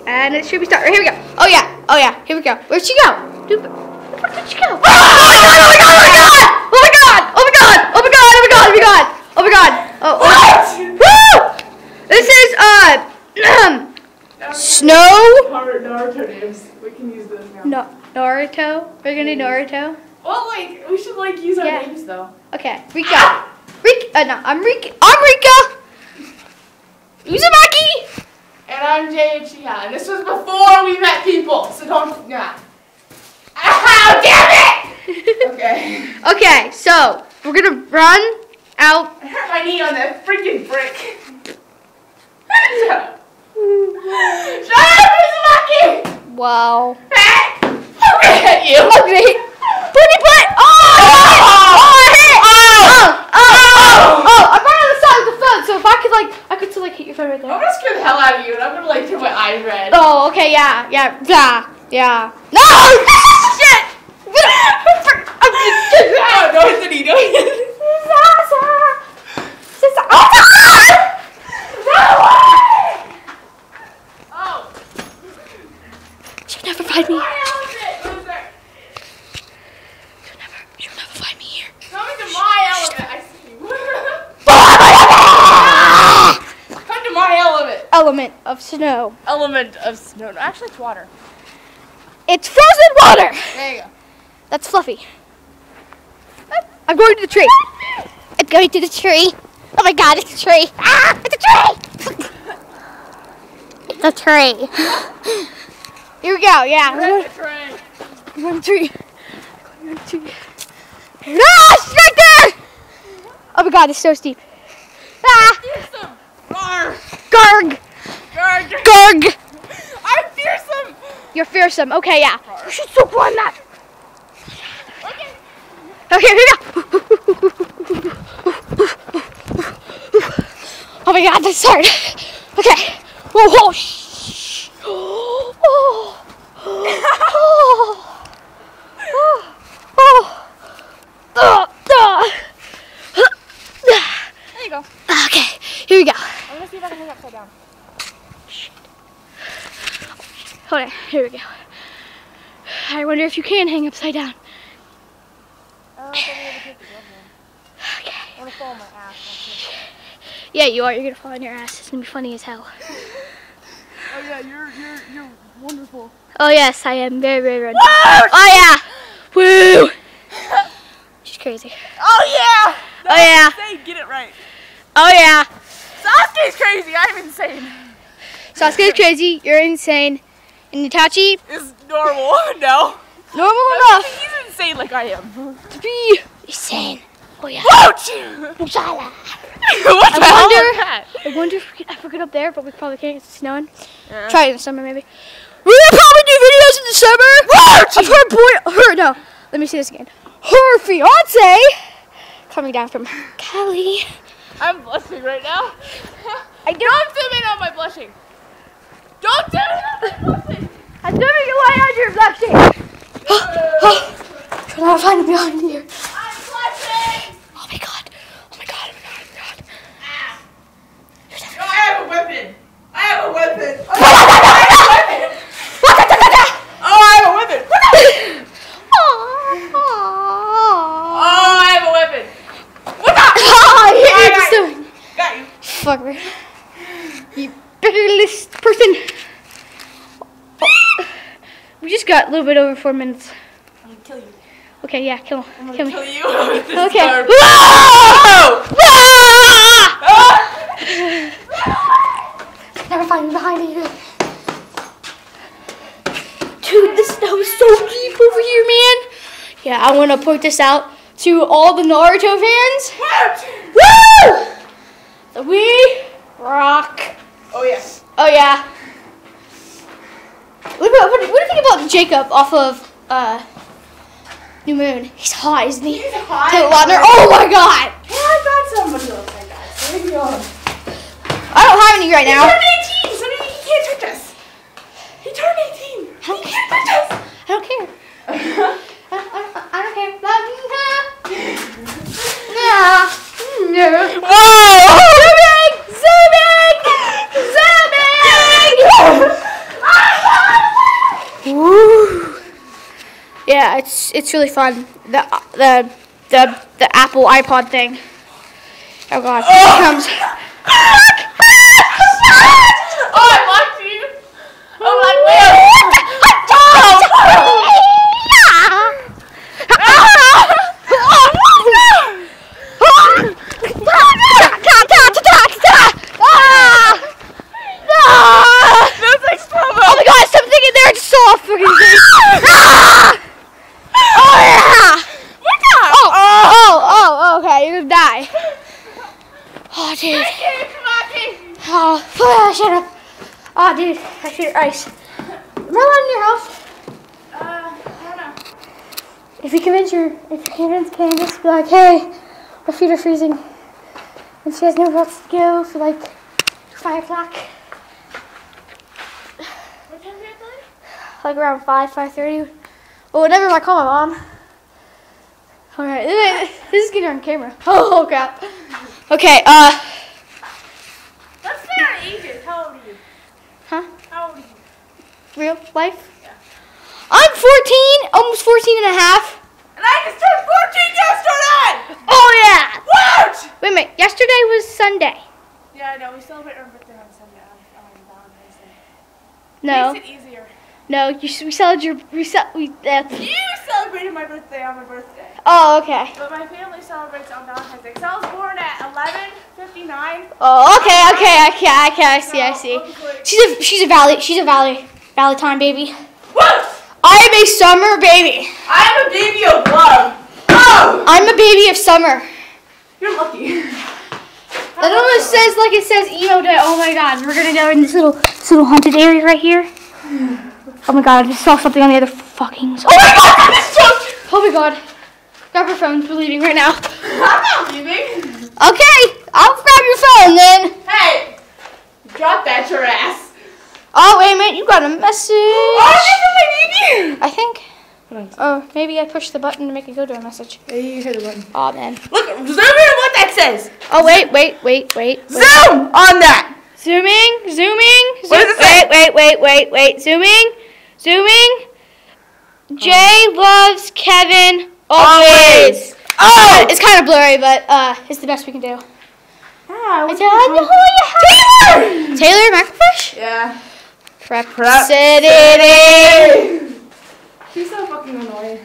And it should be starting. Here we go. Oh yeah. Oh yeah. Here we go. Where'd she go? Dude, where did she go? Oh my god! Oh my god! Oh my god! Oh my god! Oh my god! Oh my god! Oh my god! Oh my god! Oh my god! Oh. Woo! This is Snow. Naruto names. We can use those now. No, Naruto. We're gonna do Naruto. Well, like we should like use our names though. Okay, Rika. No, I'm Rika. Uzumaki. And I'm Jay and Chia. And this was before we met people, so don't. Yeah. Ow! Damn it! Okay. Okay, so we're gonna run out. I hurt my knee on that freaking brick. Shut up, Uzumaki! Wow. Hey! I'm gonna hit you. Okay. Putty butt. Oh! I hit! Oh! I'm right on the side of the phone, so if I could still hit your phone right there. I'm gonna scare the hell out of you, and I'm gonna like turn my eyes red. Oh, okay, yeah. No! Shit! No, Anthony, no. Oh! She'll never find me. My elephant! She'll never find me here. Come into my element. I see you. Come to my element. Element of snow. Element of snow. No, actually, it's water. It's frozen water. There you go. That's fluffy. I'm going to the tree. I'm going to the tree. Oh my god, it's a tree. Ah, it's a tree. It's a tree. Here we go, yeah. We're at the train. I'm on the tree. I'm on the tree. Ah, she's right there. Oh my god, it's so steep. Ah. Fearsome. Garg. Garg. Garg. Garg. I'm fearsome. You're fearsome. Okay, yeah. You should so climb that. Okay. Okay, here we go. Oh my god, that's hard. Okay. Whoa, whoa. Shh. Oh. Oh. Oh. There you go. Okay, here we go. I'm gonna see if I can hang upside down. Hold on, here we go. I wonder if you can hang upside down. Okay. I'm gonna fall on my ass. Yeah, you are. You're gonna fall on your ass. It's gonna be funny as hell. Oh yeah, you're wonderful. Oh yes, I am very, very red. Oh yeah. Woo. She's crazy. Oh yeah. Oh yeah. Insane. Get it right. Oh yeah. Sasuke's crazy. I'm insane. Sasuke's crazy. You're insane. And Itachi Is normal. No. normal enough He's insane like I am. to be insane. Oh yeah. Ouch! Mushala. What the hell was that? I wonder if we could up there, but we probably can't. It's snowing. Yeah. Try it in the summer, maybe. We're gonna probably do videos in the summer. Of no. Let me see this again. Her fiance coming down from Cali. I'm blushing right now. Don't zoom in on my blushing. Don't zoom in on my blushing. I'm zooming away on your blushing. Should I find it behind here? I'm blushing. Oh my god. Oh my god. Oh my god. Oh my god. Ah. No, I have a weapon. I have a weapon. Oh, I have a weapon. Oh, I have a weapon. What the? Got you. Fucker. You pitiless person. We just got a little bit over 4 minutes. I'm gonna kill you. Okay, yeah, kill him. I'm Kill gonna me. kill you. With this Okay. dark- Whoa! Never find me behind you. Dude, this snow is so deep over here, man. Yeah, I want to point this out to all the Naruto fans. Woo! We rock. Oh yeah. Oh yeah. What do you think about Jacob off of New Moon? He's hot, isn't he? He's hot. Taylor Lautner. Oh my god. Yeah, I got somebody else like that. So maybe on. I don't have any right now. He turned 18, so he can't touch us. He turned 18. I don't He care. can't touch us. I don't care. I don't care. No. Whoa! Zooming! Zooming! Zooming! Yeah, it's really fun. The Apple iPod thing. Oh God, here it comes. Oh, I blocked you. Oh, my wheel. Oh my God, something in there just saw a freaking thing. Oh yeah! Oh, okay, you're gonna die. Oh, dude. Oh, shut up. Oh, dude, I shoot ice. Am I allowed in your house? I don't know. If you convince Candace, be like, hey, my feet are freezing. And she has nowhere else to go for like 5 o'clock. What time do you have to leave? Like around 5:30. Oh, whenever I call my mom. Alright, this is getting on camera. Oh, crap. Okay, Let's stay on ages. How old are you? Huh? How old are you? Real life? Yeah. I'm 14, almost 14 and a half. And I just turned 14 yesterday! Oh, yeah. What? Wait a minute, yesterday was Sunday. Yeah, I know. We celebrate our birthday on Sunday on Valentine's Day. No, Makes it easier. no, we celebrated You celebrated my birthday on my birthday. Oh, okay. But my family celebrates on Valentine's Day. So I was born at 11:59. Oh, okay, I see. She's a Valentine baby. What? I am a summer baby. I am a baby of love. Oh! I'm a baby of summer. You're lucky. That almost says like it says emo day. Oh my God, we're gonna go in this little haunted area right here. Oh my God, I just saw something on the other fucking side. Oh my God! This joke! Oh my God. Grab your phones, we're leaving right now. I'm not leaving. Okay, I'll grab your phone then. Hey! Drop that, your ass. Oh, wait a minute, you got a message. Oh, this is my baby! I think. Oh, maybe I pushed the button to make it go to a message. Yeah, you hit the button. Oh, man. Look, zoom in what that says. Oh, wait. Zoom on that. Zooming. What does it say? Wait. Zooming. Jay loves Kevin always. Oh! It's kind of blurry, but it's the best we can do. Ah, Taylor Microfish? Yeah. Prep City. She's so fucking annoying.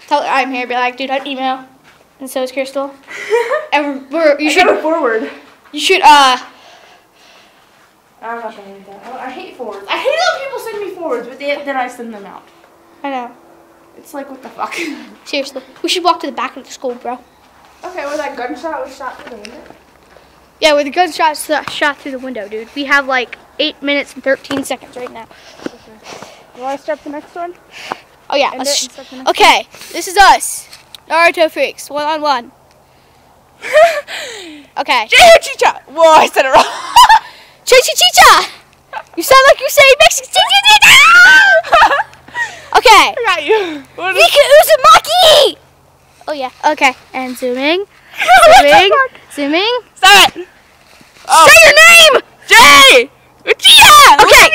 Tell her I'm here. Be like, dude, I'm email. And so is Crystal. And you should go forward. You should I'm not gonna read that. I hate forwards. I hate when people send me forwards, but then I send them out. I know. It's like, what the fuck? Seriously. We should walk to the back of the school, bro. Okay, with that gunshot was shot through the window. Yeah, with the gunshot shot through the window, dude. We have like 8 minutes and 13 seconds right now. Okay. You want to start the next one? Oh yeah. Okay, this is us, Naruto freaks, 1-on-1. Okay. Chicha. Whoa, I said it wrong. Chicha. You sound like you're saying Mexican. Okay. I got you. Mika Uzumaki. Oh yeah. Okay. And zooming. Zooming. Stop it. Oh. Say your name. Jay. Uchiha. Okay.